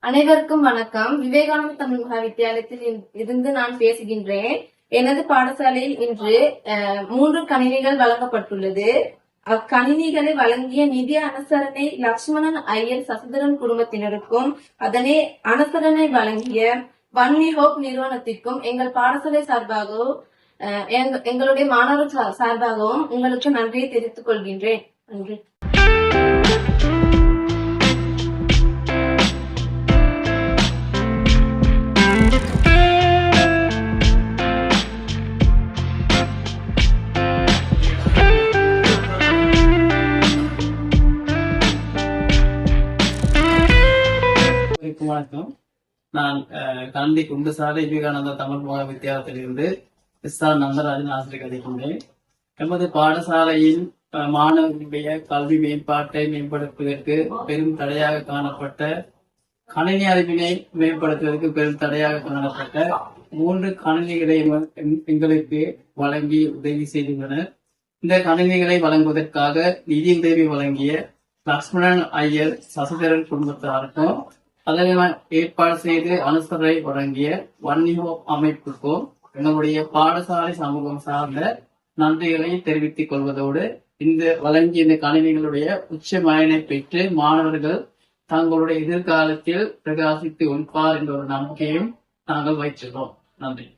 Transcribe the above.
அனைவருக்கும் வணக்கம். விவேகானந்த தமிழ் மகா வித்தியாலயத்தில் இருந்து நான் பேசுகின்றேன். எனது பாடசாலையில் இன்று 3 கணினிகள் வழங்கப்பட்டுள்ளது. அக்கணினிகளை வழங்கிய நிதி அனுசரணை லட்சுமணன் ஐயர் சசிதரன் குடும்பத்தினருக்கும் அதனை அனுசரணை வழங்கிய வன்னி ஹோப் நிறுவனத்திற்கும் எங்கள் பாடசாலை சார்பாகவும் எங்களுடைய மாணவர்கள் சார்பாகவும் உங்களுக்கு நன்றியை தெரிவித்துக் கொள்கின்றேன். நன்றி. வணக்கம். நான் கண்டி குண்டுசாலை விவேகானந்தா தமிழ் மகா வித்தியாலயத்திலிருந்து எஸ்.ஆர். நந்தராஜன் ஆசிரியர் கதைக்கின்றேன். எமது பாடசாலையில் மாணவர்களுடைய கல்வி மேம்பாட்டை மேம்படுத்துவதற்கு பெரும் தடையாக காணப்பட்ட கணினி அறிவினை மேம்படுத்துவதற்கு பெரும் தடையாக காணப்பட்ட 3 கணினிகளை எங்களுக்கு வழங்கி உதவி செய்துள்ளனர். இந்த கணினிகளை வழங்குவதற்காக நிதி உதவி வழங்கிய லட்சுமணன் ஐயர் சசிதரன் குடும்பத்தாருக்கும் அதனை ஏற்பாடு செய்து அனுசரணை வழங்கிய வன்னிஹோ அமைப்புக்கும் எங்களுடைய பாடசாலை சமூகம் சார்ந்த நன்றிகளை தெரிவித்துக் கொள்வதோடு இந்த வழங்கிய இந்த கணினிகளுடைய உச்ச பயனை பெற்று மாணவர்கள் தங்களுடைய எதிர்காலத்தில் பிரகாசித்து உண்பார் என்ற ஒரு நம்பிக்கையும் நாங்கள் வைத்துள்ளோம். நன்றி.